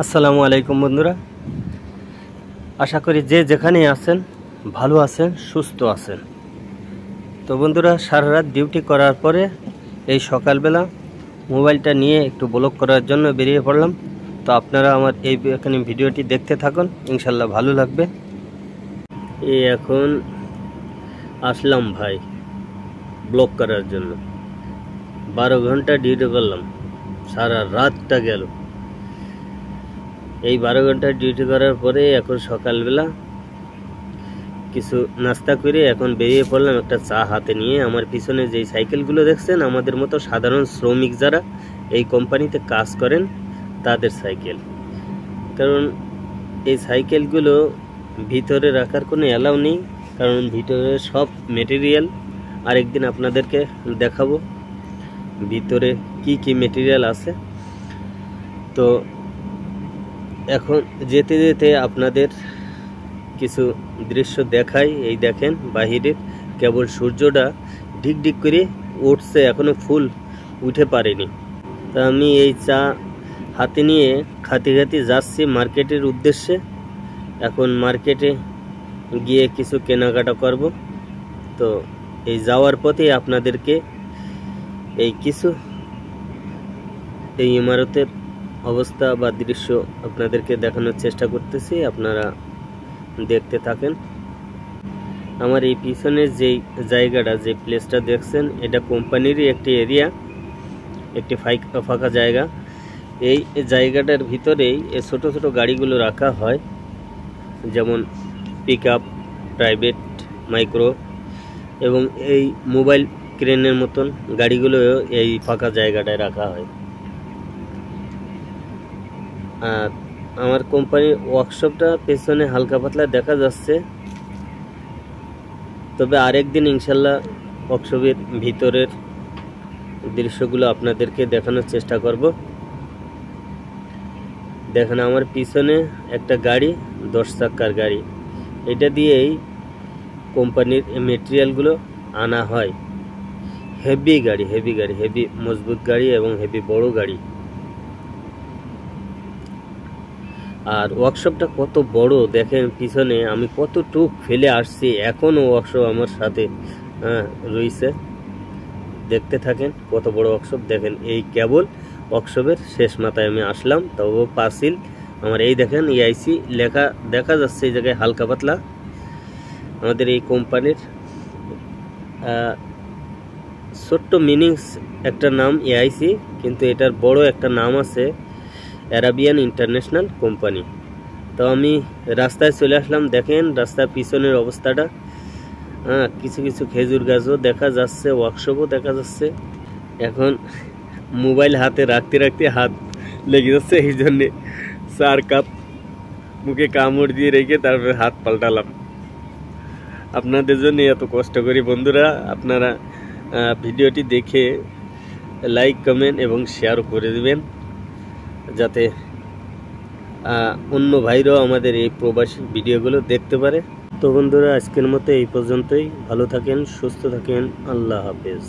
আসসালামু আলাইকুম বন্ধুরা, আশা করি যে যেখানে আছেন ভালো আছেন, সুস্থ আছেন। তো বন্ধুরা, সারা রাত ডিউটি করার পরে এই সকালবেলা মোবাইলটা নিয়ে একটু ব্লগ করার জন্য বেরিয়ে পড়লাম। তো আপনারা আমার এখানে ভিডিওটি দেখতে থাকুন, ইনশাল্লাহ ভালো লাগবে। এই এখন আসলাম ভাই ব্লগ করার জন্য। 12 ঘন্টা ডিউটি করলাম, সারা রাতটা গেল। এই 12 ঘন্টা ডিউটি করার পরে এখন সকালবেলা কিছু নাস্তা করে এখন বেরিয়ে পড়লাম একটা চা হাতে নিয়ে। আমার পিছনে যেই সাইকেলগুলো দেখছেন, আমাদের মতো সাধারণ শ্রমিক যারা এই কোম্পানিতে কাজ করেন তাদের সাইকেল। কারণ এই সাইকেলগুলো ভিতরে রাখার কোনো অ্যালাউ নেই, কারণ ভিতরে সব মেটেরিয়াল আরেকদিন আপনাদেরকে দেখাবো ভিতরে কি কি মেটেরিয়াল আছে। তো এখন যেতে যেতে আপনাদের কিছু দৃশ্য দেখাই। এই দেখেন বাহিরের কেবল সূর্যটা ঢিকঢিক করে উঠছে, এখনো ফুল উঠে পারেনি। তা আমি এই চা হাতে নিয়ে খাতি যাচ্ছি মার্কেটের উদ্দেশ্যে। এখন মার্কেটে গিয়ে কিছু কেনাকাটা করব। তো এই যাওয়ার পথে আপনাদেরকে এই কিছু এই ইমারতের অবস্থা বা দৃশ্য আপনাদেরকে দেখানোর চেষ্টা করতেছি, আপনারা দেখতে থাকেন। আমার এই পিছনের যেই জায়গাটা, যে প্লেসটা দেখছেন, এটা কোম্পানিরই একটি এরিয়া, একটি ফাঁকা জায়গা। এই জায়গাটার ভিতরেই এই ছোট ছোট গাড়িগুলো রাখা হয়, যেমন পিকআপ, প্রাইভেট, মাইক্রো এবং এই মোবাইল ক্রেনের মতন গাড়িগুলো এই ফাঁকা জায়গাটায় রাখা হয়। আর আমার কোম্পানির ওয়ার্কশপটা পেছনে হালকা পাতলা দেখা যাচ্ছে, তবে আরেকদিন ইনশাল্লাহ ওয়ার্কশপের ভিতরের দৃশ্যগুলো আপনাদেরকে দেখানোর চেষ্টা করব। দেখেন আমার পিছনে একটা গাড়ি, 10 চাকার গাড়ি। এটা দিয়েই কোম্পানির মেটেরিয়ালগুলো আনা হয়। হেভি মজবুত গাড়ি এবং হেভি বড় গাড়ি। আর ওয়ার্কশপটা কত বড় দেখেন, পিছনে আমি কতটুক ফেলে আসছি, এখনও ওয়ার্কশপ আমার সাথে রয়েছে। দেখতে থাকেন কত বড় ওয়ার্কশপ। দেখেন এই কেবল ওয়ার্কশপের শেষ মাথায় আমি আসলাম, তবু পাঁচিল আমার এই দেখেন EIC লেখা দেখা যাচ্ছে এই জায়গায় হালকা পাতলা। আমাদের এই কোম্পানির ছোট্ট মিনিংস একটা নাম EIC, কিন্তু এটার বড় একটা নাম আছে আরাবিয়ান ইন্টারন্যাশনাল কোম্পানি। তো আমি রাস্তায় চলে আসলাম। দেখেন রাস্তার পিছনের অবস্থাটা, কিছু কিছু খেজুর গাছও দেখা যাচ্ছে, ওয়ার্কশপও দেখা যাচ্ছে। এখন মোবাইল হাতে রাখতে রাখতে হাত লেগে যাচ্ছে, এই জন্যে 4 কাপ মুখে কামড় দিয়ে রেখে তারপরে হাত পাল্টালাম। আপনাদের জন্য এত কষ্ট করি বন্ধুরা। আপনারা ভিডিওটি দেখে লাইক, কমেন্ট এবং শেয়ারও করে দিবেন, যাতে অন্য ভাইরাও আমাদের এই প্রবাসী ভিডিওগুলো দেখতে পারে। তো বন্ধুরা, আজকের মতো এই পর্যন্তই। ভালো থাকেন, সুস্থ থাকেন, আল্লাহ হাফেজ।